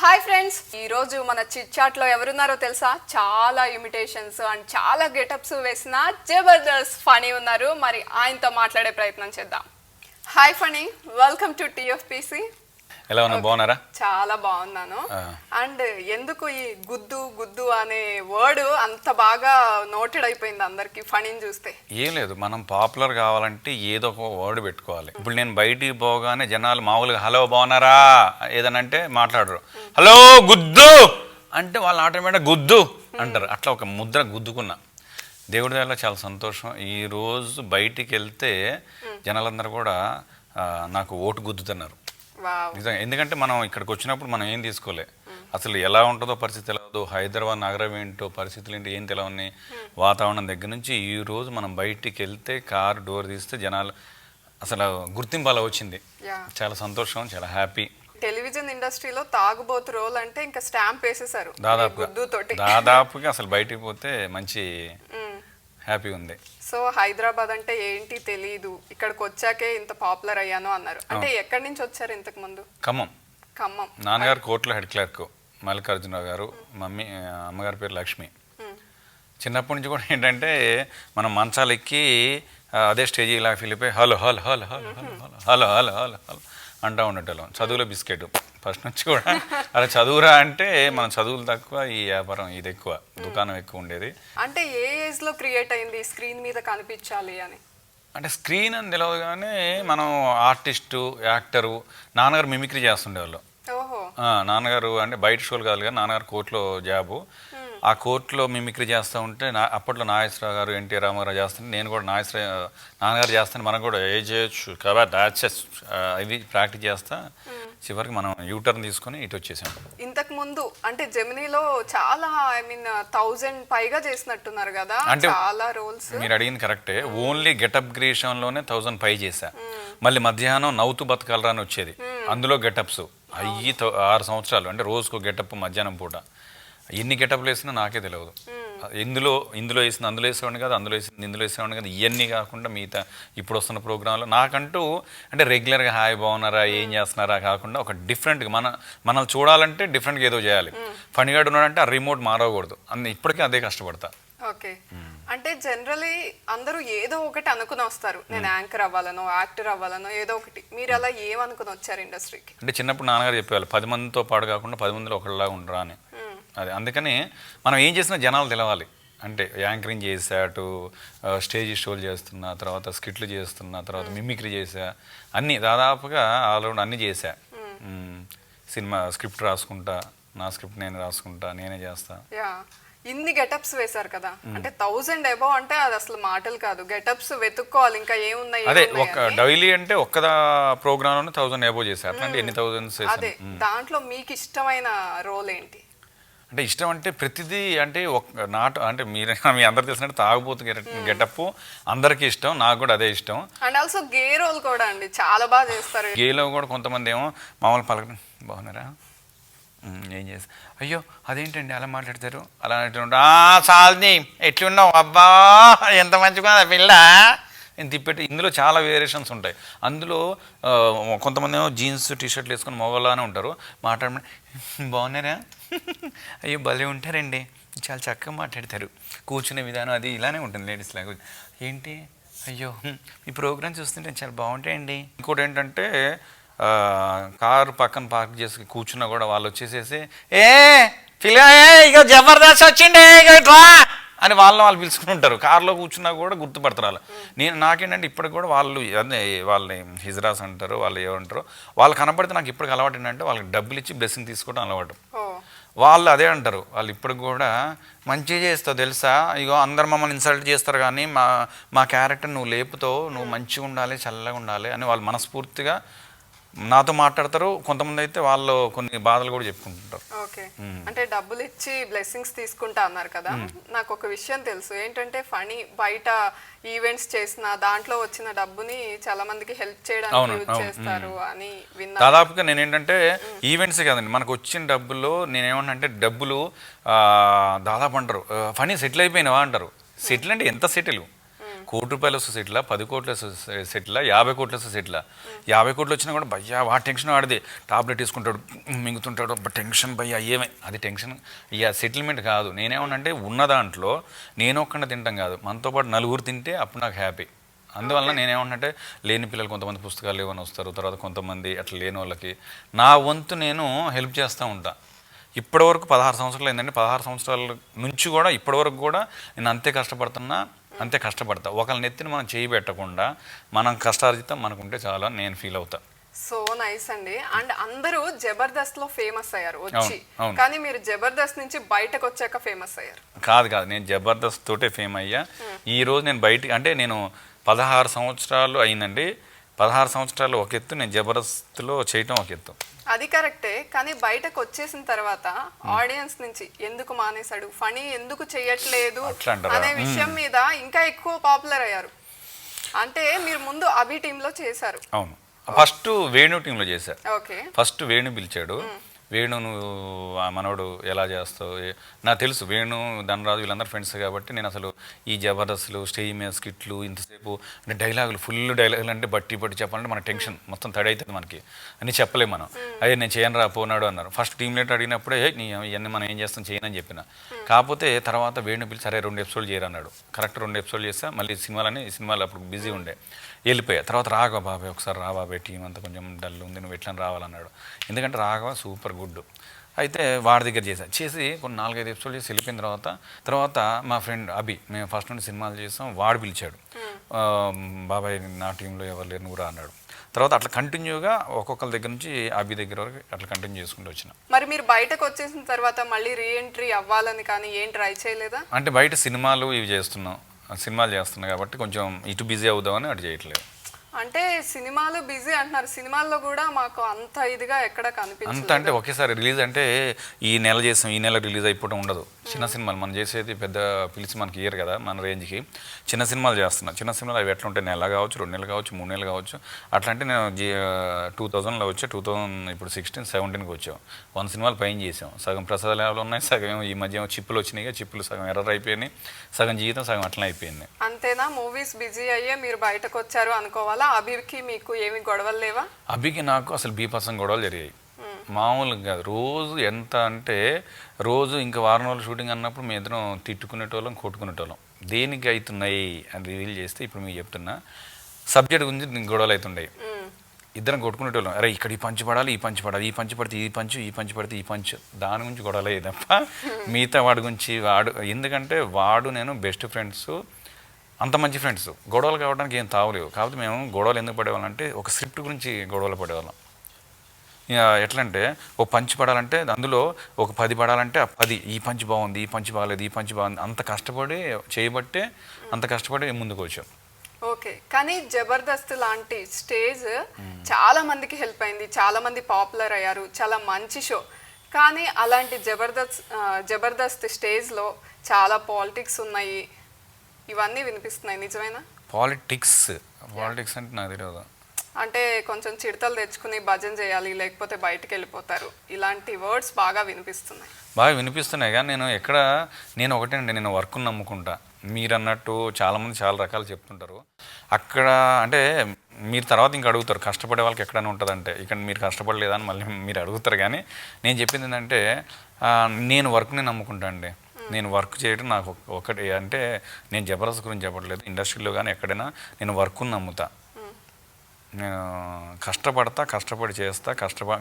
Hi friends, ఈరోజు మన chit చాట్లో ఎవరున్నారో తెలుసా? చాలా ఇమిటేషన్స్ అండ్ చాలా గెటప్స్ వేసిన జబర్దస్త్ ఫనీ ఉన్నారు. మరి ఆయనతో మాట్లాడే ప్రయత్నం చేద్దాం. Hi Phani, welcome to TFPC. ఎలా ఉన్నా? బాగున్నారా? చాలా బాగున్నాను. అండ్ ఎందుకు ఈ గుద్దు గుద్దు అనే వర్డ్ అంత బాగా నోటెడ్ అయిపోయింది అందరికి ఫనీని చూస్తే? ఏం లేదు, మనం పాపులర్ కావాలంటే ఏదో ఒక వర్డ్ పెట్టుకోవాలి. ఇప్పుడు నేను బయటికి పోగానే జనాలు మామూలుగా హలో బాగున్నారా ఏదనంటే మాట్లాడరు. హలో గుద్దు అంటే వాళ్ళు ఆటోమేటిక్ గుద్దు అంటారు. అట్లా ఒక ముద్ర గుద్దుకున్నా. దేవుడి వల్ల చాలా సంతోషం. ఈరోజు బయటికి వెళ్తే జనాలందరూ కూడా నాకు ఓటు గుద్దుతున్నారు. నిజంగా. ఎందుకంటే మనం ఇక్కడికి వచ్చినప్పుడు మనం ఏం తీసుకోలే, అసలు ఎలా ఉంటుందో పరిస్థితి తెలియదు. హైదరాబాద్ నగరం ఏంటో పరిస్థితులు ఏంటో ఏం తెలియని వాతావరణం దగ్గర నుంచి ఈరోజు మనం బయటికి వెళ్తే కారు డోర్ తీస్తే జనాలు అసలు గుర్తింపు అలా వచ్చింది. చాలా సంతోషం, చాలా హ్యాపీ. టెలివిజన్ ఇండస్ట్రీలో తాగుబోతు రోల్ అంటే ఇంకా స్టాంప్ వేసేసారు దాదాపుగా. అసలు బయటికి పోతే మంచి హ్యాపీ ఉంది. సో హైదరాబాద్ అంటే ఏంటి తెలీదు, ఇక్కడికి వచ్చాకే ఇంత పాపులర్ అయ్యాను అన్నారు. అంటే ఎక్కడి నుంచి వచ్చారు ఇంతకు ముందు? ఖమ్మం. నాన్నగారు కోర్టులో హెడ్ క్లర్క్ మల్లికార్జునరావు గారు, మమ్మీ అమ్మగారి పేరు లక్ష్మి. చిన్నప్పటి నుంచి కూడా ఏంటంటే మనం మంచాలు ఎక్కి అదే స్టేజ్ ఇలా ఫీల్ అయిపోయి hello hello hello hello hello hello hello hello hello అంటూ ఉండేటోళ్ళం. చదువులో బిస్కెట్ ఫస్ట్ నుంచి కూడా. అలా చదువురా అంటే మనం చదువులు తక్కువ, ఈ వ్యాపారం ఇది ఎక్కువ, దుకాణం ఎక్కువ ఉండేది. అంటే ఏ ఏజ్ లో క్రియేట్ అయింది స్క్రీన్ మీద కనిపించాలి అని? అంటే స్క్రీన్ అని తెలియదు కానీ మనం ఆర్టిస్టు, యాక్టరు. నాన్నగారు మిమిక్రీ చేస్తుండేవాళ్ళు. నాన్నగారు అంటే బయట షోలు కాదు కానీ నాన్నగారు కోర్టులో జాబు. ఆ కోర్టులో మిమిక్రీ చేస్తూ ఉంటే అప్పట్లో నాగేశ్వరరావు గారు, ఎన్టీ రామారావు చేస్తుంటే నేను కూడా నాన్నగారు చేస్తాను, మనం కూడా ఏ చేయొచ్చు కాబట్టి ఇది ప్రాక్టీస్ చేస్తా. చివరికి మనం యూటర్న్ తీసుకొని ఇటు వచ్చేసాం. ఇంతకు ముందు అంటే జెమినీలో చాలా 1000 పైగా చేసినట్టున్నారు కదా, అంటే చాలా రోల్స్. మీరు అడిగింది కరెక్టే. ఓన్లీ గెటప్ క్రియేషన్లోనే 1000 పై చేశా. మళ్ళీ మధ్యాహ్నం నవ్వుతూ బతకాలరా అని వచ్చేది, అందులో గెటప్స్ అయ్యి 6 సంవత్సరాలు. అంటే రోజుకు గెటప్ మధ్యాహ్నం పూట. ఎన్ని గెటప్లు వేసినా నాకే తెలియదు. ఇందులో వేసింది అందులో వేసేవాడిని కదా, అందులో వేసింది ఇందులో వేసేవాడిని కదా. ఇవన్నీ కాకుండా మిగతా ఇప్పుడు వస్తున్న ప్రోగ్రాంలో నాకంటూ అంటే రెగ్యులర్గా హాయ్ బాగున్నారా ఏం చేస్తున్నారా కాకుండా ఒక డిఫరెంట్గా మనం చూడాలంటే డిఫరెంట్గా ఏదో చేయాలి. ఫణిగాడు ఉన్నాడంటే ఆ రిమోట్ మారకూడదు. ఇప్పటికీ అదే కష్టపడతా. ఓకే. అంటే జనరలీ అందరూ ఏదో ఒకటి అనుకుని వస్తారు, నేను యాంకర్ అవ్వాలనో యాక్టర్ అవ్వాలనో ఏదో ఒకటి. మీరు అలా ఏమనుకుని వచ్చారు ఇండస్ట్రీకి? అంటే చిన్నప్పుడు నాన్నగారు చెప్పేవాళ్ళు 10 మందితో పాటు కాకుండా 10 మందిలో ఒకళ్ళలాగా ఉండరా అని. అది అందుకని మనం ఏం చేసినా జనాలు తెలవాలి. అంటే యాంకరింగ్ చేసా, అటు స్టేజ్ షోలు చేస్తున్నా, తర్వాత స్కిట్లు చేస్తున్నా, తర్వాత మిమిక్రీ చేసా, అన్నీ దాదాపుగా ఆల్రౌండ్ అన్నీ చేశా. సినిమా స్క్రిప్ట్ రాసుకుంటా, నా స్క్రిప్ట్ నేను రాసుకుంటా, నేనే చేస్తా. ఇన్ని గెటప్స్ వేశారు కదా, అంటే 1000 అబౌవ్ అంటే అది అసలు మాటలు కాదు. గెటప్స్ వెతుక్కోవాలి ఇంకా ఏమున్నాయి. అదే ఒక డైలీ అంటే ఒక్క ప్రోగ్రామ్ 1000 అబౌవ్ చేశారు. అట్లాంటి ఎన్ని థౌజండ్స్. అదే దాంట్లో మీకు ఇష్టమైన రోల్ ఏంటి? అంటే ఇష్టం అంటే ప్రతిదీ అంటే అంటే మీ అందరు తెలిసినట్టు తాగుబోతు గెటప్ అందరికీ ఇష్టం, నాకు కూడా అదే ఇష్టం. అండ్ ఆల్సో గే రోల్ కూడా అండి చాలా బాగా చేస్తారు. గేలో కూడా కొంతమంది ఏమో మామూలు పలకడం బాగున్నారా ఏం చేస్తారు, అయ్యో అదేంటండి అలా మాట్లాడతారు, అలా చాలని ఎట్లున్నావు అబ్బా ఎంత మంచిగా పిల్ల తిప్పెట్టి. ఇందులో చాలా వేరియేషన్స్ ఉంటాయి. అందులో కొంతమంది ఏమో జీన్స్ టీషర్ట్లు వేసుకొని మొగలానే ఉంటారు. మాట్లాడమని బాగున్నారా, అయ్యో భలే ఉంటారండి, చాలా చక్కగా మాట్లాడతారు, కూర్చునే విధానం అది ఇలానే ఉంటుంది లేడీస్ లాగా. ఏంటి అయ్యో ఈ ప్రోగ్రామ్ చూస్తుంటే చాలా బాగుంటాయండి. ఇంకోటి ఏంటంటే కారు పక్కన పార్క్ చేసి కూర్చున్నా కూడా వాళ్ళు వచ్చేసేసి ఏ పిల్ల ఇక జబర్దస్త్ వచ్చిండే ఇక ఇట్లా అని వాళ్ళు పిలుచుకుని ఉంటారు. కారులో కూర్చున్నా కూడా గుర్తుపడతారు వాళ్ళు. నాకేంటంటే ఇప్పటికి కూడా వాళ్ళు అదే వాళ్ళని హిజ్రాస్ అంటారు, వాళ్ళు ఏమంటారు, వాళ్ళు కనపడితే నాకు ఇప్పటికి అలవాటు ఏంటంటే వాళ్ళకి డబ్బులు ఇచ్చి బ్లెస్సింగ్ తీసుకోవడం అలవాటు. వాళ్ళు అదే అంటారు, వాళ్ళు ఇప్పటికి కూడా మంచిగా చేస్తావు తెలుసా, ఇగో అందరు మమ్మల్ని ఇన్సల్ట్ చేస్తారు కానీ మా క్యారెక్టర్ నువ్వు లేపుతావు, నువ్వు మంచిగా ఉండాలి, చల్లగా ఉండాలి అని వాళ్ళు మనస్ఫూర్తిగా నాతో మాట్లాడతారు. కొంతమంది అయితే వాళ్ళు కొన్ని బాధలు కూడా చెప్పుకుంటుంటారు. ఓకే. అంటే డబ్బులు ఇచ్చి బ్లెస్సింగ్స్ తీసుకుంటా అన్నారు కదా, నాకు ఒక విషయం తెలుసు ఏంటంటే ఫనీ బయట ఈవెంట్స్ చేసిన దాంట్లో వచ్చిన డబ్బుని చాలా మందికి హెల్ప్ చేయడానికి యూజ్ చేస్తారు అని విన్నా. దాదాపుగా నేను ఏంటంటే ఈవెంట్స్ కదండి మనకు వచ్చిన డబ్బుల్లో నేనేమన్నా డబ్బులు దాదాపు అంటారు ఫనీ సెటిల్ అయిపోయినావా అంటారు. సెటిల్ అంటే ఎంత సెటిల్, ₹1,00,00,000 సెటిలా, 10 కోట్ల సెటిలా, 50 కోట్ల సెటిలా. 50 కోట్లు వచ్చినా కూడా భయ్యా వాడి టెన్షన్ వాడిది. టాబ్లెట్ తీసుకుంటాడు, మింగుతుంటాడు, టెన్షన్ భయ్యా ఏమే అది టెన్షన్. ఇక సెటిల్మెంట్ కాదు. నేనేమన్నంటే ఉన్న దాంట్లో నేను ఒక్కడే తింటాం కాదు, మనతో పాటు నలుగురు తింటే అప్పుడు నాకు హ్యాపీ. అందువల్ల నేనేమంటే లేని పిల్లలు కొంతమంది పుస్తకాలు ఏమైనా వస్తారు, తర్వాత కొంతమంది అట్లా లేని వాళ్ళకి నా వంతు నేను హెల్ప్ చేస్తూ ఉంటా. ఇప్పటివరకు 16 సంవత్సరాలు అయిందండి. 16 సంవత్సరాల నుంచి కూడా ఇప్పటివరకు కూడా నేను అంతే కష్టపడుతున్నా, అంతే కష్టపడతా. ఒకళ్ళ నెత్తిని మనం చేయి పెట్టకుండా మనం కష్టార్జితం మనకుంటే చాలా నేను ఫీల్ అవుతా. సో నైస్ అండి. అండ్ అందరూ జబర్దస్త్ లో ఫేమస్ అయ్యారు వచ్చి, కానీ మీరు జబర్దస్త్ నుంచి బయటకు వచ్చాక ఫేమస్ అయ్యారు. కాదు, నేను జబర్దస్త్ తోటే ఫేమ్ అయ్యా. ఈ రోజు నేను బయట అంటే నేను 16 సంవత్సరాలు అయిందండి. 16 సంవత్సరాలు ఒక ఎత్తు, నేను జబర్దస్త్లో చేయటం ఒక ఎత్తు. అది కరెక్టే, కానీ బయటకు వచ్చేసిన తర్వాత ఆడియన్స్ నుంచి ఎందుకు మానేశాడు, ఫనీ ఎందుకు చేయట్లేదు అనే విషయం మీద ఇంకా ఎక్కువ పాపులర్ అయ్యారు. అంటే మీరు ముందు అభి టీంలో చేశారు. అవును, ఫస్ట్ వేణు టీంలో చేశారు. ఓకే, ఫస్ట్ వేణు పిలిచాడు. వేణు నువ్వు మనోడు ఎలా చేస్తావు, నాకు తెలుసు వేణు ధనరాజు వీళ్ళందరూ ఫ్రెండ్స్ కాబట్టి నేను అసలు ఈ జబర్దస్త్లు స్టేజ్ మీద స్కిట్లు ఇంతసేపు అంటే డైలాగులు ఫుల్ డైలాగులు అంటే బట్టి చెప్పాలంటే మన టెన్షన్ మొత్తం తడి అవుతుంది మనకి, అని చెప్పలేము మనం. అదే నేను చేయను రా పోనాడు అన్నారు. ఫస్ట్ టీమ్ లీడర్ అడిగినప్పుడే నీ ఇవన్నీ మనం ఏం చేస్తాం చేయనని చెప్పిన. కాకపోతే తర్వాత వేణు పిలిచి సరే 2 ఎపిసోడ్లు చేయరన్నాడు. కరెక్ట్ 2 ఎపిసోడ్లు చేస్తా. మళ్ళీ సినిమాలు అప్పుడు బిజీ ఉండే వెళ్ళిపోయా. తర్వాత రాఘవ బాబాయ్ ఒకసారి రా బాబాయ్ టీం అంతా కొంచెం డల్ ఉంది, నువ్వు ఎట్లా రావాలన్నాడు. ఎందుకంటే రాఘవ సూపర్ గుడ్. అయితే వాడి దగ్గర చేసి కొన్ని 4-5 ఎపిసోడ్ చేసి వెళ్ళిపోయిన తర్వాత మా ఫ్రెండ్ అభి, మేము ఫస్ట్ నుండి సినిమాలు చేసాం, వాడు పిలిచాడు. బాబాయ్ నా టీంలో ఎవరు లేరు నువ్వు రా అన్నాడు. తర్వాత అట్లా కంటిన్యూగా ఒక్కొక్కరి దగ్గర నుంచి అభి దగ్గర వరకు అట్లా కంటిన్యూ చేసుకుంటూ వచ్చిన. మరి మీరు బయటకు వచ్చేసిన తర్వాత మళ్ళీ రీఎంట్రీ అవ్వాలని కానీ ఏం ట్రై చేయలేదా? అంటే బయట సినిమాలు ఇవి సినిమాలు చేస్తున్నాయి కాబట్టి కొంచెం ఇటు బిజీ అవుదామని అటు చేయట్లేదు. అంటే సినిమాలు బిజీ అంటున్నారు, సినిమాల్లో కూడా మాకు అంత ఇదిగా ఎక్కడ కనిపించదు. అంత అంటే ఒకేసారి రిలీజ్ అంటే ఈ నెల చేసాం ఈ నెల రిలీజ్ అయిపోవడం ఉండదు. చిన్న సినిమాలు మనం చేసేది పెద్ద పిలిచి మనకి ఇయర్ కదా మన రేంజ్కి. చిన్న సినిమాలు చేస్తున్నా. చిన్న సినిమాలు అవి ఎట్లా ఉంటాయి, నెల కావచ్చు, 2 నెలలు కావచ్చు, 3 నెలలు కావచ్చు. అట్లా అంటే నేను 2000లో వచ్చా, 2000 ఇప్పుడు 16-17కి వచ్చాం. 100 సినిమాలు పైన చేసాం. సగం ప్రసాద ల్యాబ్లు ఉన్నాయి, సగం ఈ మధ్య చిప్పులు వచ్చినాయి, చిప్పులు సగం ఎర్రర్ అయిపోయినాయి, సగం జీవితం సగం అట్లా అయిపోయింది. అంతేనా? మూవీస్ బిజీ అయ్యే మీరు బయటకు వచ్చారు అనుకోవాలా? అభికి మీకు ఏమి గొడవలు లేవా? అభికి నాకు అసలు బీపసం గొడవలు జరిగాయి. మామూలుగా కాదు. రోజు ఎంత అంటే రోజు ఇంకా వారం రోజులు షూటింగ్ అన్నప్పుడు మేము ఇద్దరం తిట్టుకునేటోళ్ళం, కొట్టుకునేటోళ్ళం. దేనికి అవుతున్నాయి అని రివీల్ చేస్తే ఇప్పుడు మీకు చెప్తున్నా, సబ్జెక్ట్ గురించి గొడవలు అవుతుండయి. ఇద్దరం కొట్టుకునేటోళ్ళం. అరే ఇక్కడ ఈ పంచు పడాలి, ఈ పంచు పడాలి, ఈ పంచు పడితే ఈ పంచు, ఈ పంచు పడితే ఈ పంచు. దాని గురించి గొడవలే తప్ప మిగతా వాడి గురించి ఎందుకంటే వాడు నేను బెస్ట్ ఫ్రెండ్స్, అంత మంచి ఫ్రెండ్స్. గొడవలు కావడానికి ఏం తావలేవు. కాకపోతే మేము గొడవలు ఎందుకు పడేవాళ్ళం అంటే ఒక స్క్రిప్ట్ గురించి గొడవలు పడేవాళ్ళం. ఎట్లంటే ఒక పంచి పడాలంటే అందులో ఒక 10 పడాలంటే ఆ 10 ఈ పంచి బాగుంది, ఈ పంచి బాగాలేదు, ఈ పంచి బాగుంది, అంత కష్టపడి చేయబట్టే అంత కష్టపడి ముందుకు వచ్చాం. ఓకే, కానీ జబర్దస్త్ లాంటి స్టేజ్ చాలా మందికి హెల్ప్ అయింది, చాలా మంది పాపులర్ అయ్యారు, చాలా మంచి షో. కానీ అలాంటి జబర్దస్త్ స్టేజ్లో చాలా పాలిటిక్స్ ఉన్నాయి, ఇవన్నీ వినిపిస్తున్నాయి, నిజమేనా? పాలిటిక్స్ అంటే నాకు తెలియదు. అంటే కొంచెం చిడతలు తెచ్చుకుని భజన చేయాలి లేకపోతే బయటకు వెళ్ళిపోతారు, ఇలాంటి వర్డ్స్ బాగా వినిపిస్తున్నాయి. కానీ నేను ఒకటే అండి, నేను వర్క్ను నమ్ముకుంటా. మీరు అన్నట్టు చాలామంది చాలా రకాలు చెప్తుంటారు. అక్కడ అంటే మీరు తర్వాత ఇంకా అడుగుతారు కష్టపడే వాళ్ళకి ఎక్కడైనా ఉంటుందంటే, ఇక్కడ మీరు కష్టపడలేదని మళ్ళీ మీరు అడుగుతారు. కానీ నేను చెప్పింది ఏంటంటే నేను వర్క్ని నమ్ముకుంటా అండి. నేను వర్క్ చేయడం నాకు ఒకటి అంటే, నేను జబర్దస్త్ గురించి చెప్పట్లేదు, ఇండస్ట్రీలో కానీ ఎక్కడైనా నేను వర్క్ని నమ్ముతా. నేను కష్టపడి చేస్తా,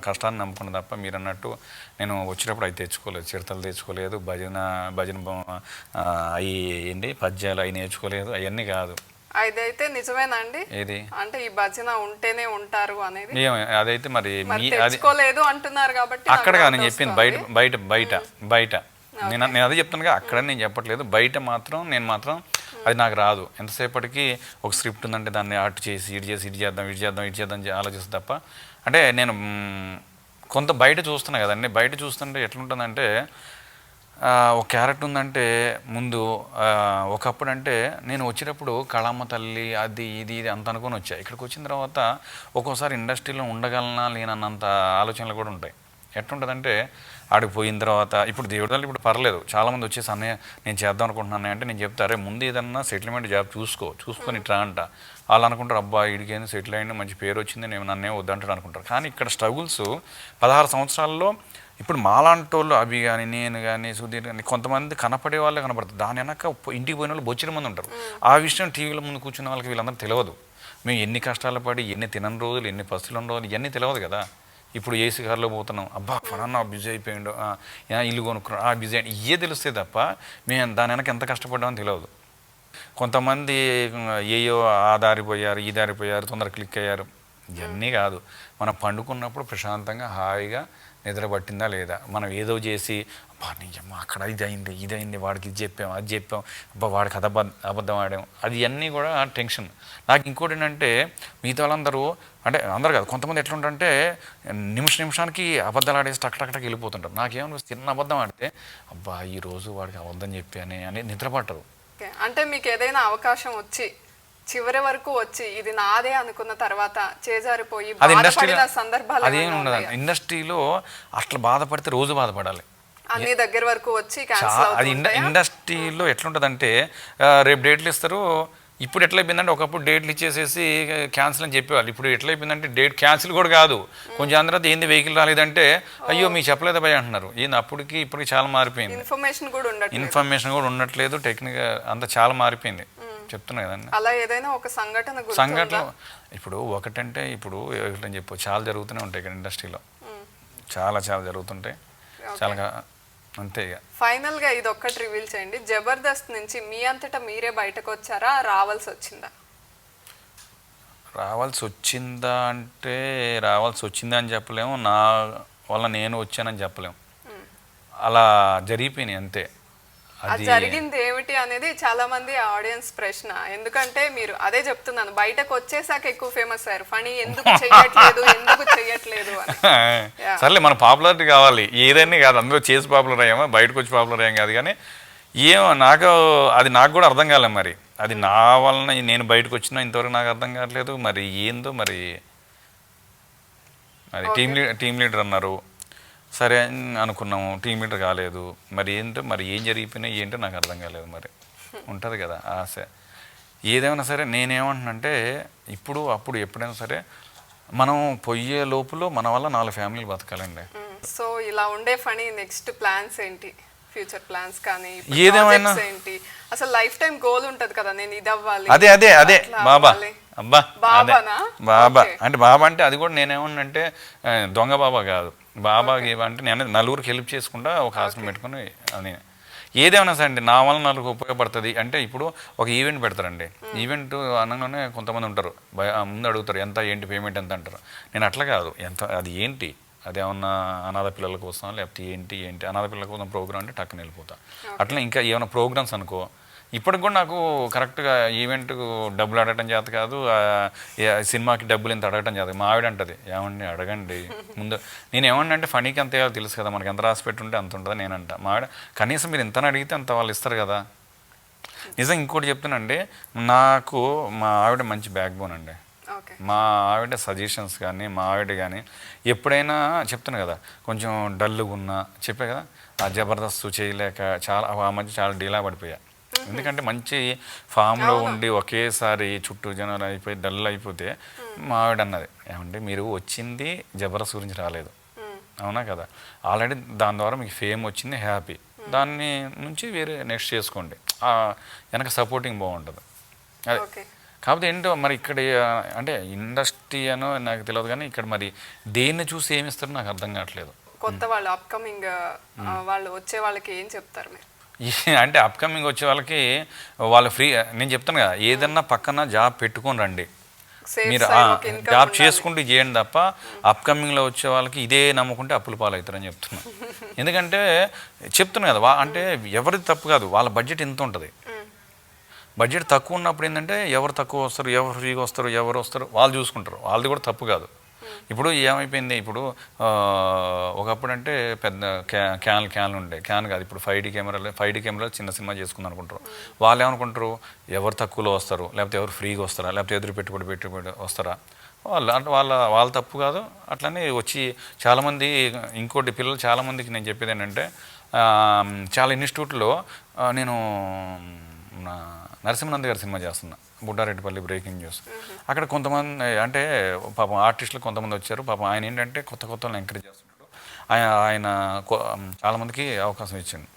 కష్టాన్ని నమ్ముకున్న తప్ప మీరు అన్నట్టు నేను వచ్చినప్పుడు అవి తెచ్చుకోలేదు, చిడతలు తెచ్చుకోలేదు, భజన అవి ఏంటి పద్యాలు అవి నేర్చుకోలేదు, అవన్నీ కాదు. అదైతే నిజమేనండి. ఏది అంటే ఈ భజన ఉంటేనే ఉంటారు అనేది అదైతే మరి తెచ్చుకోలేదు అంటున్నారు కాబట్టి అక్కడ నేను చెప్పింది బయట నేను అదే చెప్తానుగా, అక్కడ నేను చెప్పట్లేదు. బయట నేను మాత్రం అది నాకు రాదు. ఎంతసేపటికి ఒక స్క్రిప్ట్ ఉందంటే దాన్ని అటు చేసి ఇటు చేద్దాం ఆలోచిస్తే తప్ప అంటే నేను కొంత బయట చూస్తున్నా కదండి. బయట చూస్తుంటే ఎట్లుంటుందంటే ఒక క్యారెక్టర్ ఉందంటే ముందు ఒకప్పుడు అంటే నేను వచ్చేటప్పుడు కళమ్మ తల్లి అది ఇది అంత అనుకొని వచ్చా. ఇక్కడికి వచ్చిన తర్వాత ఒక్కోసారి ఇండస్ట్రీలో ఉండగలనా లేనన్నంత ఆలోచనలు కూడా ఉంటాయి. ఎట్లుంటుందంటే ఆడికి పోయిన తర్వాత ఇప్పుడు దేవుడి వల్ల ఇప్పుడు పర్లేదు చాలామంది వచ్చేసి అన్నయ్య నేను చేద్దాం అనుకుంటున్నాను అంటే నేను చెప్తారే ముందు ఏదన్నా సెటిల్మెంట్ జాబ్ చూసుకొని ఇట్లా అంట వాళ్ళు అనుకుంటారు అబ్బా వీడికైనా సెటిల్ అయ్యింది మంచి పేరు వచ్చింది నేను నన్నే వద్దంటాడు అనుకుంటారు. కానీ ఇక్కడ స్ట్రగుల్స్ 16 సంవత్సరాల్లో ఇప్పుడు మాలాంటి వాళ్ళు అవి కానీ నేను కానీ సుధీర్ కానీ కొంతమంది కనపడే వాళ్ళే కనపడతారు. దాని వెనక ఇంటికి పోయిన వాళ్ళు బొచ్చిన మంది ఉంటారు. ఆ విషయం టీవీల ముందు కూర్చున్న వాళ్ళకి వీళ్ళందరూ తెలియదు. మేము ఎన్ని కష్టాలు పడి ఎన్ని తినని రోజులు ఎన్ని పస్తులు ఉన్న రోజులు ఇవన్నీ తెలియదు కదా. ఇప్పుడు ఏసీ కార్లో పోతున్నాం అబ్బా ఫలానా బిజీ అయిపోయిండు ఇల్లు కొనుక్కున్నాడు బిజీ అయ్యి ఇవే తెలుస్తాయి తప్ప మేము దాని వెనక ఎంత కష్టపడ్డామని తెలియదు. కొంతమంది ఏయో ఆ దారిపోయారు ఈ దారిపోయారు తొందర క్లిక్ అయ్యారు ఇవన్నీ కాదు. మనం పండుకున్నప్పుడు ప్రశాంతంగా హాయిగా నిద్ర పట్టిందా లేదా, మనం ఏదో చేసి అబ్బా నిజమ్మా అక్కడ ఇది అయింది వాడికి ఇది చెప్పాం అది చెప్పాం అబ్బా వాడికి అబద్ధం ఆడాం అది అన్నీ కూడా టెన్షన్. నాకు ఇంకోటి ఏంటంటే మిగతా వాళ్ళందరూ అంటే అందరు కాదు కొంతమంది ఎట్లుంటారంటే నిమిషానికి అబద్ధాలు ఆడేసి టక్ వెళ్ళిపోతుంటారు. నాకేమనిపిస్తుంది చిన్న అబద్ధం ఆడితే అబ్బా ఈరోజు వాడికి అబద్ధం చెప్పానే అని నిద్ర పట్టరు. అంటే మీకు ఏదైనా అవకాశం వచ్చి చివరి వరకు వచ్చి ఇది నాదే అనుకున్న తర్వాత చేజారిపోయి బాధపడిన సందర్భాలు అదేం ఉండదు. ఇండస్ట్రీలో అట్లా బాధపడితే రోజు బాధపడాలి. అన్ని దగ్గర వరకు వచ్చి అది ఇండస్ట్రీలో ఎట్లుంటుందంటే రేపు డేట్లు ఇస్తారు. ఇప్పుడు ఎట్లా అయిపోయిందంటే ఒకప్పుడు డేట్లు ఇచ్చేసేసి క్యాన్సిల్ అని చెప్పేవాళ్ళు. ఇప్పుడు ఎట్లా అయిపోయిందంటే డేట్ క్యాన్సిల్ కూడా కాదు. కొంచెం అందరూ ఏంది వెహికల్ రాలేదంటే అయ్యో మీకు చెప్పలేదా భయ అంటున్నారు. ఏంది అప్పటికి ఇప్పటికి చాలా మారిపోయింది. ఇన్ఫర్మేషన్ కూడా ఉండట్లేదు. టెక్నిక్ అంతా చాలా మారిపోయింది. చెప్తున్నా కదండి. అలా ఏదైనా ఒక సంఘటన ఇప్పుడు ఒకటంటే ఇప్పుడు ఒకటని చెప్పు చాలా జరుగుతూనే ఉంటాయి ఇక్కడ ఇండస్ట్రీలో చాలా జరుగుతుంటాయి చాలా అంతే. ఇక ఫైనల్ గా ఇది ఒక్కటి రివీల్ చేయండి, జబర్దస్త్ నుంచి మీ అంతటా మీరే బయటకు వచ్చారా రావాల్సి వచ్చిందా? రావాల్సి వచ్చిందా అని చెప్పలేము, నా వల్ల నేను వచ్చానని చెప్పలేము. అలా జరిగిపోయినాయి అంతే. అది జరిగింది ఏమిటి అనేది చాలా మంది ఆడియన్స్ ప్రశ్న. ఎందుకంటే మీరు అదే చెప్తున్నాను బయటకు వచ్చేసాక ఎక్కువ ఫేమస్ అయ్యారు ఫనీ ఎందుకు చెయ్యట్లేదు అని. సర్లే మన పాపులారిటీ కావాలి ఏదైనా కాదు, అందులో చేసి పాపులర్ అయ్యామో బయటకు వచ్చి పాపులర్ అయ్యాం కాదు. కానీ నాకు కూడా అర్థం కాలేదు. మరి అది నా వలన నేను బయటకు వచ్చినా ఇంతవరకు నాకు అర్థం కావట్లేదు. మరి ఏందో మరి టీమ్ లీడర్ అన్నారు సరే అనుకున్నాము, టీమ్ లీడర్ కాలేదు. మరి ఏం జరిగిపోయినా ఏంటో నాకు అర్థం కాలేదు. మరి ఉంటుంది కదా ఆశ. ఏదేమైనా సరే నేనేమంటున్నానంటే అప్పుడు ఎప్పుడైనా సరే మనం పోయే లోపల మన వల్ల 4 ఫ్యామిలీలు బతకాలండి. సో ఇలా ఉండే ఫనీ నెక్స్ట్ ప్లాన్స్ ఏంటి, ఫ్యూచర్ ప్లాన్స్ కానీ ఏదేమైనా ఏంటి? అసలు లైఫ్ టైం గోల్ ఉంటది కదా, నేను ఇది అవ్వాలి. అదే బాబా బాబా అంటే అది కూడా నేనేమన్నంటే దొంగ బాబా కాదు. బాబాకి ఏమంటే నేను నలుగురికి హెల్ప్ చేసుకుంటా ఒక ఆశ్రమం పెట్టుకుని అని ఏదేమైనా సరే అండి నా వల్ల నలుగురికి ఉపయోగపడుతుంది అంటే ఇప్పుడు ఒక ఈవెంట్ పెడతారండి. ఈవెంట్ అనగానే కొంతమంది ఉంటారు ముందు అడుగుతారు ఎంత ఏంటి పేమెంట్ ఎంత అంటారు. నేను అట్లా కాదు, అది ఏంటి అదేమన్నా అనాథ పిల్లల కోసం లేకపోతే ఏంటి అనాథ పిల్లల కోసం ప్రోగ్రామ్ అంటే టక్కున వెళ్ళిపోతా. అట్లా ఇంకా ఏమైనా ప్రోగ్రామ్స్ అనుకో ఇప్పటికి కూడా నాకు కరెక్ట్గా ఈవెంట్కు డబ్బులు అడగటం చేత కాదు, సినిమాకి డబ్బులు ఎంత అడగటం చేత. మా ఆవిడ అంటది ఏమండి అడగండి ముందు. నేను ఏమన్నా అంటే ఫనీకి అంతే తెలుసు కదా మనకి ఎంత రాసి పెట్టుంటే అంత ఉంటుంది. నేనంట మా ఆవిడ కనీసం మీరు ఎంతని అడిగితే అంత వాళ్ళు ఇస్తారు కదా. నిజం ఇంకోటి చెప్తానండి, నాకు మా ఆవిడ మంచి బ్యాక్ బోన్ అండి. మా ఆవిడ సజెషన్స్ కానీ మా ఆవిడ కానీ ఎప్పుడైనా చెప్తాను కదా కొంచెం డల్గా ఉన్నా చెప్పే కదా ఆ జబర్దస్త్ చేయలేక ఆ మధ్య చాలా డీలా పడిపోయా. ఎందుకంటే మంచి ఫామ్లో ఉండి ఒకేసారి చుట్టూ జనాలు అయిపోయి డల్ అయిపోతే మా ఆవిడ అన్నది ఏమంటే మీరు వచ్చింది జబర్దస్త్ గురించి రాలేదు అవునా కదా, ఆల్రెడీ దాని ద్వారా మీకు ఫేమ్ వచ్చింది హ్యాపీ, దాన్ని నుంచి వేరే నెక్స్ట్ చేసుకోండి, వెనక సపోర్టింగ్ బాగుంటుంది. అదే కాకపోతే ఏంటో మరి ఇక్కడ అంటే ఇండస్ట్రీ అనో నాకు తెలియదు కానీ ఇక్కడ మరి దేన్ని చూసి ఏమిస్తారో నాకు అర్థం కావట్లేదు. కొత్త వాళ్ళు అప్కమింగ్ వాళ్ళు వచ్చే వాళ్ళకి ఏం చెప్తారు మీరు? అంటే అప్కమింగ్ వచ్చే వాళ్ళకి వాళ్ళు ఫ్రీ నేను చెప్తాను కదా ఏదన్నా పక్కన జాబ్ పెట్టుకొని రండి, మీరు జాబ్ చేసుకుంటూ చేయండి తప్ప అప్కమింగ్లో వచ్చే వాళ్ళకి ఇదే నమ్ముకుంటే అప్పుల పాలవుతారని చెప్తున్నా. ఎందుకంటే చెప్తున్నా కదా అంటే ఎవరిది తప్పు కాదు, వాళ్ళ బడ్జెట్ ఎంత ఉంటుంది. బడ్జెట్ తక్కువ ఉన్నప్పుడు ఏంటంటే ఎవరు తక్కువ వస్తారు ఎవరు ఫ్రీగా వస్తారు ఎవరు వస్తారు వాళ్ళు చూసుకుంటారు, వాళ్ళది కూడా తప్పు కాదు. ఇప్పుడు ఏమైపోయింది, ఇప్పుడు ఒకప్పుడు అంటే పెద్ద క్యాన్లు ఉండే క్యాన్ కాదు, ఇప్పుడు 5D కెమెరాలు చిన్న సినిమా చేసుకుందాం అనుకుంటారు. వాళ్ళు ఏమనుకుంటారు ఎవరు తక్కువలో వస్తారు లేకపోతే ఎవరు ఫ్రీగా వస్తారా లేకపోతే ఎదురు పెట్టుబడి వస్తారా, వాళ్ళు అంటే వాళ్ళ తప్పు కాదు. అట్లనే వచ్చి చాలామంది ఇంకోటి పిల్లలు చాలామందికి నేను చెప్పేది ఏంటంటే చాలా ఇన్స్టిట్యూట్లో నేను నా నరసింహనంద్ గారి సినిమా చేస్తున్నా, బుడ్డారెడ్డిపల్లి బ్రేకింగ్ న్యూస్. అక్కడ కొంతమంది అంటే పాపం ఆర్టిస్టులు కొంతమంది వచ్చారు. పాపం ఆయన ఏంటంటే కొత్త వాళ్ళని ఎంకరేజ్ చేస్తున్నాడు. ఆయన చాలామందికి అవకాశం ఇచ్చిండు.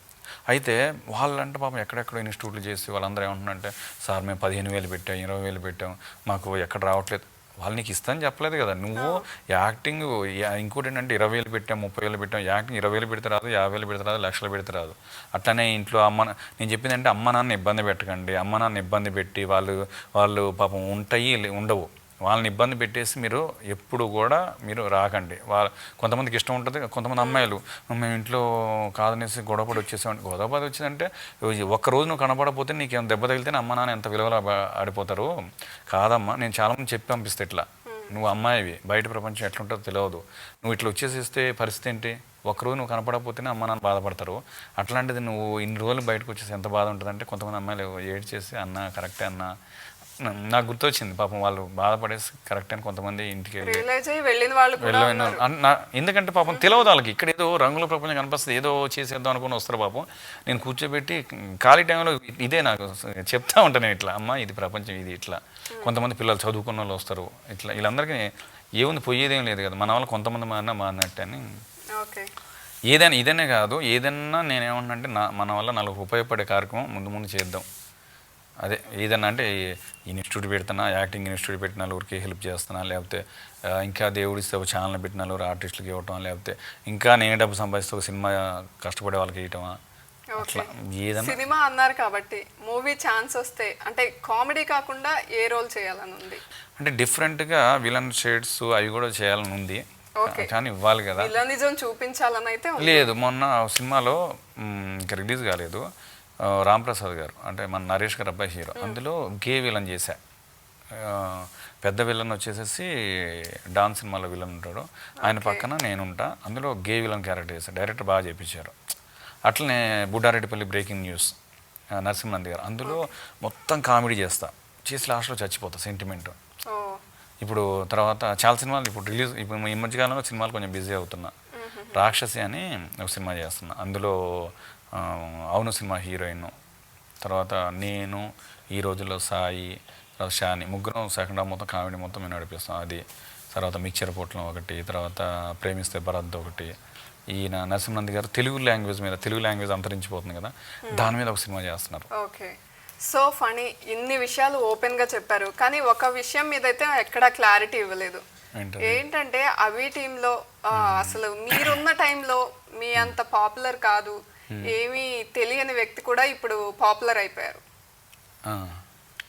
అయితే వాళ్ళంటే పాపం ఎక్కడెక్కడో ఇన్స్టిట్యూట్లు చేసి వాళ్ళందరూ ఏమంటున్నారంటే, సార్ మేము 15,000 పెట్టాం, 20,000 పెట్టాం, మాకు ఎక్కడ రావట్లేదు. వాళ్ళు నీకు ఇస్తాను చెప్పలేదు కదా. నువ్వు యాక్టింగ్ ఇంకోటి ఏంటంటే 20,000 పెట్టాం, 30,000 పెట్టాం. యాక్టింగ్ 20,000 పెడితే రాదు, 50,000 పెడితే రాదు, లక్షలు పెడితే రాదు. అట్లనే ఇంట్లో నేను చెప్పింది అంటే అమ్మ నాన్న ఇబ్బంది పెట్టకండి. అమ్మ నాన్న ఇబ్బంది పెట్టి వాళ్ళు పాపం ఉండవు. వాళ్ళని ఇబ్బంది పెట్టేసి మీరు ఎప్పుడు కూడా మీరు రాకండి. కొంతమందికి ఇష్టం ఉంటుంది. కొంతమంది అమ్మాయిలు మేము ఇంట్లో కాదనేసి గొడవపడి వచ్చేసామంటే, గొడవపడి వచ్చిందంటే ఒక్కరోజు నువ్వు కనపడకపోతే నీకేం దెబ్బ తగిలితే అమ్మ నాన్న ఎంత విలువలో ఆడిపోతారు. కాదమ్మా, నేను చాలామంది చెప్పి పంపిస్తే ఇట్లా, నువ్వు అమ్మాయివి, బయట ప్రపంచం ఎట్లుంటుందో తెలియదు, నువ్వు ఇట్లా వచ్చేసిస్తే పరిస్థితి ఏంటి, ఒక్కరోజు నువ్వు కనపడకపోతేనే అమ్మ నాన్న బాధపడతారు. అట్లాంటిది నువ్వు ఇన్ని రోజులు బయటకు వచ్చేసి ఎంత బాధ ఉంటుందంటే కొంతమంది అమ్మాయిలు ఏడ్ చేసి అన్న కరెక్టే అన్న, నాకు గుర్తొచ్చింది పాపం వాళ్ళు బాధపడేసి కరెక్ట్ అని కొంతమంది ఇంటికి ఎందుకంటే పాపం తెలియదు వాళ్ళకి. ఇక్కడ ఏదో రంగుల ప్రపంచం కనిపిస్తుంది, ఏదో చేసేద్దాం అనుకుని వస్తారు. పాపం నేను కూర్చోబెట్టి ఖాళీ టైంలో ఇదే నాకు చెప్తా ఉంటాను, ఇట్లా అమ్మ ఇది ప్రపంచం, ఇది ఇట్లా. కొంతమంది పిల్లలు చదువుకున్న వాళ్ళు వస్తారు, ఇట్లా వీళ్ళందరికీ ఏముంది పోయేదేం లేదు కదా, మన వాళ్ళు కొంతమంది మారినట్టు అని. ఇదనే కాదు, ఏదన్నా నేనేమన్నా అంటే మన వల్ల నలుగురు ఉపయోగపడే కార్యక్రమం ముందు చేద్దాం. అదే ఏదన్నా అంటే ఇన్స్టిట్యూట్ పెడుతున్నా, యాక్టింగ్ ఇన్స్టిట్యూట్ పెట్టిన నలుగురికి హెల్ప్ చేస్తున్నా, లేకపోతే ఇంకా దేవుడిస్తే ఒక ఛానల్ పెట్టిన నలుగురు ఆర్టిస్టులకి ఇవ్వటం, లేకపోతే ఇంకా నేను డబ్బు సంపాదిస్తే ఒక సినిమా కష్టపడే వాళ్ళకి ఇవ్వటమా. అట్లా ఏదన్నా సినిమా అన్నారు కాబట్టి మూవీ ఛాన్స్ వస్తే అంటే కామెడీ కాకుండా ఏ రోల్ చేయాలని ఉంది? అంటే డిఫరెంట్గా విలన్ షేడ్స్ అవి కూడా చేయాలని ఉంది, కానీ ఇవ్వాలి కదా. నిజం చూపించాలని అయితే లేదు. మొన్న సినిమాలో ఇంకా రిలీజ్ కాలేదు, రాంప్రసాద్ గారు అంటే మన నరేష్ గారు అబ్బాయి హీరో, అందులో గే విలన్ చేశా. పెద్ద విలన్ వచ్చేసేసి డాన్స్ సినిమాలో విలన్ ఉంటాడు, ఆయన పక్కన నేనుంటా. అందులో గే విలన్ క్యారెక్టర్ చేశాను, డైరెక్టర్ బాగా చేయించారు. అట్లనే బుడ్డారెడ్డిపల్లి బ్రేకింగ్ న్యూస్ నరసింహనంద్ గారు, అందులో మొత్తం కామెడీ చేసి లాస్ట్లో చచ్చిపోతా సెంటిమెంట్. ఇప్పుడు తర్వాత చాలా సినిమాలు ఇప్పుడు ఈ మధ్యకాలంలో సినిమాలు కొంచెం బిజీ అవుతున్నా. రాక్షసి అని ఒక సినిమా చేస్తున్నా, అందులో అవును సినిమా హీరోయిన్, తర్వాత నేను, ఈ రోజుల్లో సాయి, తర్వాత షాని, ముగ్గురం సెకండ్ హాఫ్ మొత్తం కామెడీ మొత్తం మేము నడిపిస్తాం. అది తర్వాత మిక్చర్ పొట్లం ఒకటి, తర్వాత ప్రేమిస్తే భరత్ ఒకటి. ఈయన నరసింహనంద్ గారు తెలుగు లాంగ్వేజ్ అంతరించిపోతుంది కదా, దాని మీద ఒక సినిమా చేస్తున్నారు. ఓకే, సో ఫనీ, ఇన్ని విషయాలు ఓపెన్గా చెప్పారు, కానీ ఒక విషయం మీద అయితే ఎక్కడా క్లారిటీ ఇవ్వలేదు. ఏంటంటే అవి టీంలో అసలు మీరున్న టైంలో మీ అంత పాపులర్ కాదు, ఏమీ తెలియని వ్యక్తి కూడా ఇప్పుడు పాపులర్ అయిపోయారు.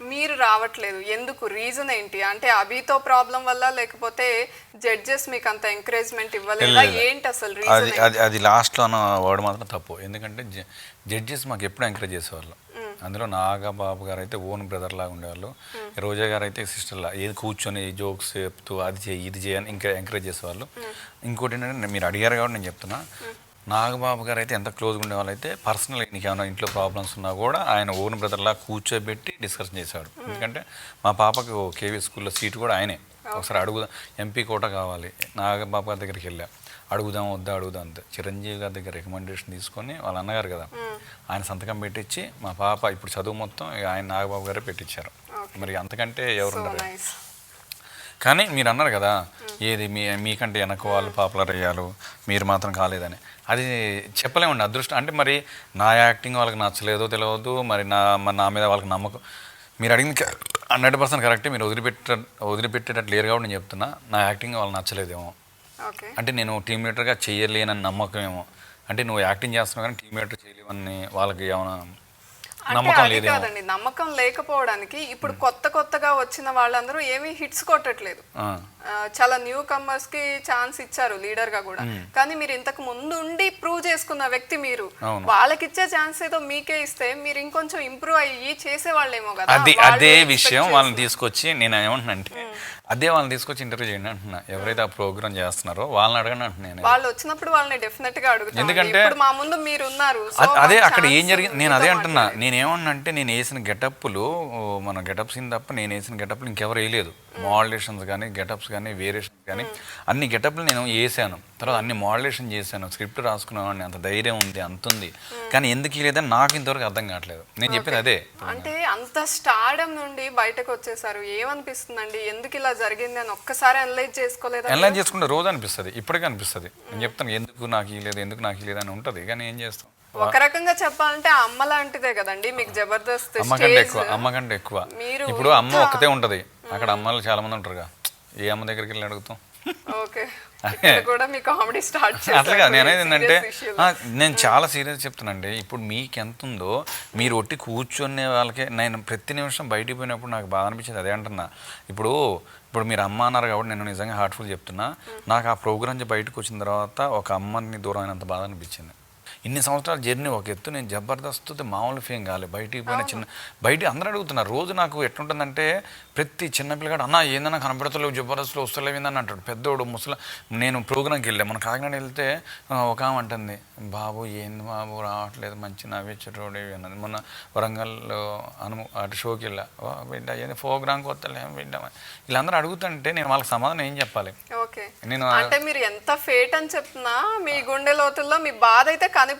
మీరు రావట్లేదు ఎందుకు? రీజన్ ఏంటి? అంటే అభితో ప్రాబ్లం వల్ల, లేకపోతే జడ్జెస్ మీకు అంత ఎంకరేజ్మెంట్ ఇవ్వలేదా, ఏంటి అసలు రీజన్? అది లాస్ట్లో అన్న వర్డ్ మాత్రం తప్పు. ఎందుకంటే జడ్జెస్ మాకు ఎప్పుడు ఎంకరేజ్ చేసేవాళ్ళు. అందులో నాగబాబు గారు అయితే ఓన్ బ్రదర్ లాగా ఉండేవాళ్ళు, రోజా గారు అయితే సిస్టర్ లా, ఏది కూర్చొని జోక్స్ చెప్తూ అది చేయి ఇది చేయని ఇంకా ఎంకరేజ్ చేసేవాళ్ళు. ఇంకోటి ఏంటంటే మీరు అడిగారు కాబట్టి నేను చెప్తున్నా, నాగబాబు గారు అయితే ఎంత క్లోజ్గా ఉండేవాళ్ళు అయితే పర్సనల్ నీకు ఏమైనా ఇంట్లో ప్రాబ్లమ్స్ ఉన్నా కూడా ఆయన ఓన్ బ్రదర్లా కూర్చోబెట్టి డిస్కషన్ చేశాడు. ఎందుకంటే మా పాపకు కేవీ స్కూల్లో సీటు కూడా ఆయనే. ఒకసారి అడుగుదాం, ఎంపీ కోట కావాలి, నాగబాబు గారి దగ్గరికి వెళ్ళా, అడుగుదాం అంతే. చిరంజీవి గారి దగ్గర రికమెండేషన్ తీసుకొని వాళ్ళ అన్నగారు కదా, ఆయన సంతకం పెట్టించి మా పాప ఇప్పుడు చదువు మొత్తం ఆయన నాగబాబు గారే పెట్టించారు. మరి అంతకంటే ఎవరు ఉండరు. కానీ మీరు అన్నారు కదా, ఏది మీకంటే వెనక వాళ్ళు పాపులర్ అయ్యారు, మీరు మాత్రం కాలేదని. అది చెప్పలేమండి, అదృష్టం. అంటే మరి నా యాక్టింగ్ వాళ్ళకి నచ్చలేదో తెలియదు, మరి నా మీద వాళ్ళకి నమ్మకం. మీరు అడిగింది 100% కరెక్టే. మీరు వదిలిపెట్టేటట్టు లేరు కాబట్టి నేను చెప్తున్నా, నా యాక్టింగ్ వాళ్ళకి నచ్చలేదేమో. అంటే నేను టీమ్ లీడర్గా చేయలేనని నమ్మకం ఏమో. అంటే నువ్వు యాక్టింగ్ చేస్తున్నావు కానీ టీమ్ లీడర్ చేయలేవని వాళ్ళకి ఏమైనా నమ్మకం లేదేమో. నమ్మకం లేకపోవడానికి ఇప్పుడు కొత్తగా వచ్చిన వాళ్ళందరూ ఏమీ హిట్స్ కొట్టట్లేదు. చాలా న్యూ కమర్స్ కి ఛాన్స్ ఇచ్చారు లీడర్ గా కూడా. కానీ మీరు ఇంతకు ముందు ఉండి ప్రూవ్ చేసుకున్న వ్యక్తి మీరు, వాళ్ళకి ఇచ్చే ఛాన్స్ ఏదో మీకే ఇస్తే మీరు ఇంకొంచెం ఇంప్రూవ్ అయ్యి చేసేవాళ్ళేమో కదా. అదే విషయం వాళ్ళని తీసుకొచ్చి నేను ఏమంటున్నా అంటే అదే వాళ్ళని తీసుకొచ్చి ఇంటర్వ్యూ చేయండి అంటున్నా. ఎవరైతే ఆ ప్రోగ్రామ్ చేస్తున్నారో వాళ్ళని అడగండి అంటున్నాను. వాళ్ళు వచ్చినప్పుడు వాళ్ళని డెఫినెట్ గా అడుగుతాను. ఎందుకంటే మా ముందు మీరు ఉన్నారు. అదే అక్కడ ఏం జరిగింది నేను అదే అంటున్నా. నేనేమన్నా అంటే నేను వేసిన గెటప్లు మన గెటప్స్ తప్ప నేను వేసిన గెటప్లు ఇంకెవరు వేయలేదు. మోడలేషన్స్ కానీ గెటప్స్ కానీ వేరియేషన్స్ కానీ అన్ని గెటప్లు నేను వేసాను. తర్వాత అన్ని మోడలేషన్ చేశాను, స్క్రిప్ట్ రాసుకునేవాడిని, అంత ధైర్యం ఉంది, అంత ఉంది. కానీ ఎందుకు లేదని నాకు ఇంతవరకు అర్థం కావట్లేదు. నేను చెప్పేది అదే. అంటే అంత స్టార్డమ్ నుండి బయటకు వచ్చేసారు, ఏమనిపిస్తుందండి? ఎందుకు ఇలా జరిగింది అని ఒక్కసారి అనలైజ్ చేసుకోలేదు? అనలైజ్ చేసుకుంటే రోజు అనిపిస్తుంది, ఇప్పటికీ అనిపిస్తుంది. నేను చెప్తాను ఎందుకు నాకు ఇలేదు అని ఉంటుంది. కానీ ఏం చేస్తాం? ఒక రకంగా చెప్పాలంటే అమ్మ లాంటిదే కదండి మీకు జబర్దస్త్. అమ్మ కంటే ఎక్కువ. ఇప్పుడు అమ్మ ఒక్కతే ఉంటది, అక్కడ అమ్మలు చాలా మంది ఉంటారుగా. ఏ అమ్మ దగ్గరికి వెళ్ళి అడుగుతాం? అట్లాగా నేను అనేది ఏంటంటే నేను చాలా సీరియస్ చెప్తానండి. ఇప్పుడు మీకు ఎంత ఉందో మీరు ఒట్టి కూర్చునే వాళ్ళకే. నేను ప్రతి నిమిషం బయటికి పోయినప్పుడు నాకు బాధ అనిపించేది. అదే అంటున్నా. ఇప్పుడు మీరు అమ్మ అన్నారు కాబట్టి నేను నిజంగా హార్ట్ఫుల్ చెప్తున్నా. నాకు ఆ ప్రోగ్రామ్ నుంచి బయటకు వచ్చిన తర్వాత ఒక అమ్మని దూరం అయినంత బాధ అనిపించింది. ఇన్ని సంవత్సరాల జర్నీ ఒక ఎత్తు. నేను జబర్దస్త్ మామూలు ఫేమ్ కాలే. బయటికి పోయిన బయట అందరూ అడుగుతున్నారు. రోజు నాకు ఎట్లుంటుందంటే ప్రతి చిన్నపిల్లగాడు అన్న ఏందన్నా కనపడతలేవు, జబర్దస్త్లో వస్తలేవు ఏందని అంటాడు. పెద్దోడు ముసలి. నేను ప్రోగ్రామ్కి వెళ్ళాను, మన కాకినాడ వెళ్తే ఒక ఆమె అంటుంది, బాబు ఏంది బాబు రావట్లేదు, మంచి నవ్వించటోడు అన్నది. మొన్న వరంగల్లో అటు షోకి వెళ్ళా, బిడ్డ ఏంది ప్రోగ్రామ్కి వస్తలే బిడ్డ. వీళ్ళందరూ అడుగుతుంటే నేను వాళ్ళకి సమాధానం ఏం చెప్పాలి? నేను అంటే మీరు ఎంత ఫేట్ అని చెప్తున్నా మీ గుండె లోతుల్లో మీ బాధ అయితే కనిపిస్తుంది.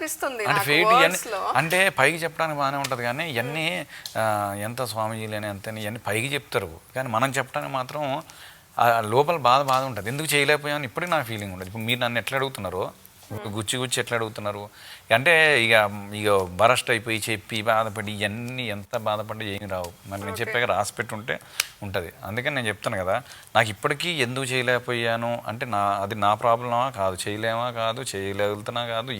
అంటే పైకి చెప్పడానికి బాగానే ఉంటుంది కానీ ఇవన్నీ ఎంత స్వామీజీలేని ఎంత ఇవన్నీ పైకి చెప్తారు. కానీ మనం చెప్పడానికి మాత్రం లోపల బాధ ఉంటుంది. ఎందుకు చేయలేకపోయామని ఇప్పటికీ నా ఫీలింగ్ ఉండదు. ఇప్పుడు మీరు నన్ను ఎట్లా అడుగుతున్నారు, గుచ్చి ఎట్లా అడుగుతున్నారు అంటే ఇక బరస్ట్ అయిపోయి చెప్పి బాధపడి ఇవన్నీ ఎంత బాధపడి ఏమి రావు. మరి నేను చెప్పాక రాసి పెట్టి ఉంటే ఉంటుంది. అందుకని నేను చెప్తాను కదా, నాకు ఇప్పటికీ ఎందుకు చేయలేకపోయాను అంటే అది నా ప్రాబ్లమా కాదు, చేయలేగుతున్నా కాదు,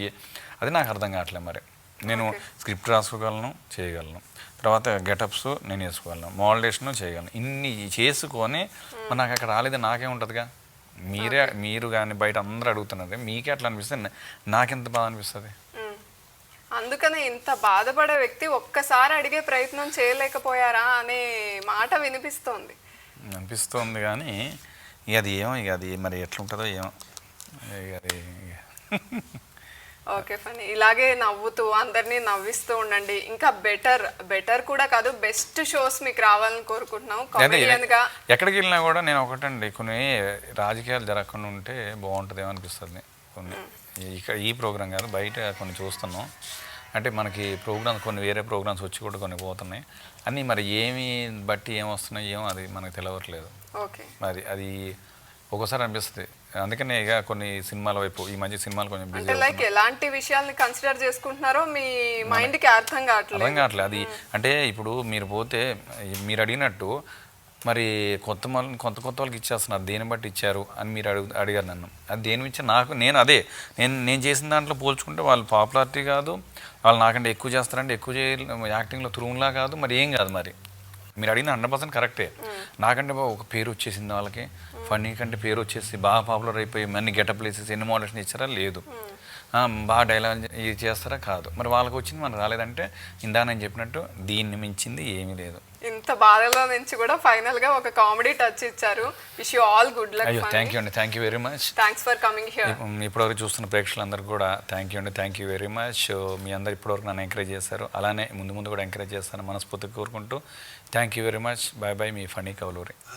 అది నాకు అర్థం కావట్లేదు. మరి నేను స్క్రిప్ట్ రాసుకోగలను, చేయగలను. తర్వాత గెటప్స్ నేను వేసుకోగలను, మోడలేషన్ చేయగలను. ఇన్ని చేసుకొని మరి నాకు అక్కడ రాలేదు నాకేముంటుందిగా. మీరు కానీ బయట అందరూ అడుగుతున్నారు, మీకే అట్లా అనిపిస్తుంది, నాకెంత బాధ అనిపిస్తుంది. అందుకనే ఇంత బాధపడే వ్యక్తి ఒక్కసారి అడిగే ప్రయత్నం చేయలేకపోయారా అనే మాట అనిపిస్తోంది. కానీ అది మరి ఎట్లుంటుందో ఏమో. అది ఓకే ఫనీ. ఇలాగే నవ్వుతూ అందరినీ నవ్విస్తూ ఉండండి. ఇంకా బెటర్ కూడా కాదు, బెస్ట్ షోస్ మీకు రావాలని కోరుకుంటున్నాం. ఎక్కడికి వెళ్ళినా కూడా నేను ఒకటండి, కొన్ని రాజకీయాలు జరగకుండా ఉంటే బాగుంటుంది అనిపిస్తుంది. కొన్ని ఈ ప్రోగ్రాం కాదు, బయట కొన్ని చూస్తున్నాం. అంటే మనకి ప్రోగ్రామ్స్ కొన్ని వేరే ప్రోగ్రామ్స్ వచ్చి కూడా కొన్ని పోతున్నాయి అన్నీ. మరి ఏమి బట్టి ఏమొస్తున్నాయి ఏమో అది మనకు తెలియట్లేదు. మరి అది ఒక్కోసారి అనిపిస్తుంది. అందుకనే ఇక కొన్ని సినిమాల వైపు ఈ మధ్య సినిమాలు కొంచెం బిజీ. లైక్ ఎలాంటి విషయాల్ని కన్సిడర్ చేసుకుంటున్నారో మీ మైండ్కి అర్థం కావట్లేదు. అది అంటే ఇప్పుడు మీరు పోతే మీరు అడిగినట్టు మరి కొత్త వాళ్ళకి ఇచ్చేస్తున్నారు. దేని బట్టి ఇచ్చారు అని మీరు అడిగారు నన్ను. అది దేని ఇచ్చా నేను చేసిన దాంట్లో పోల్చుకుంటే వాళ్ళు పాపులారిటీ కాదు, వాళ్ళు నాకంటే ఎక్కువ చేస్తారంటే ఎక్కువ యాక్టింగ్లో తురుములా కాదు, మరి ఏం కాదు. మరి మీరు అడిగిన 100% కరెక్టే. నాకంటే ఒక పేరు వచ్చేసింది వాళ్ళకి, ఫన్నీ కంటే పేరు వచ్చేసి బాగా పాపులర్ అయిపోయి అన్ని గెటప్లు వేసేసి ఎన్ని మోడల్స్ ఇచ్చారా? లేదు. బాగా డైలాగ్ ఇది చేస్తారా? కాదు. మరి వాళ్ళకి వచ్చింది మనకు రాలేదంటే ఇందా నేను చెప్పినట్టు దీన్ని మించింది ఏమీ లేదు. ఇంత బాధలో నుంచి కూడా ఫైనల్ గా ఒక కామెడీ టచ్ ఇచ్చారు. Wish you all good luck. Thank you అండి, thank you very much. Thanks for coming here. ఇప్పటివరకు చూస్తున్న ప్రేక్షకులందరూ కూడా థ్యాంక్ యూ అండి, థ్యాంక్ యూ వెరీ మచ్. మీ అందరు ఇప్పటివరకు నన్ను ఎంకరేజ్ చేశారు, అలానే ముందు కూడా ఎంకరేజ్ చేస్తాను మనస్ఫూర్తిగా కోరుకుంటూ thank you very much. Bye bye, మీ ఫనీ కౌలూరి.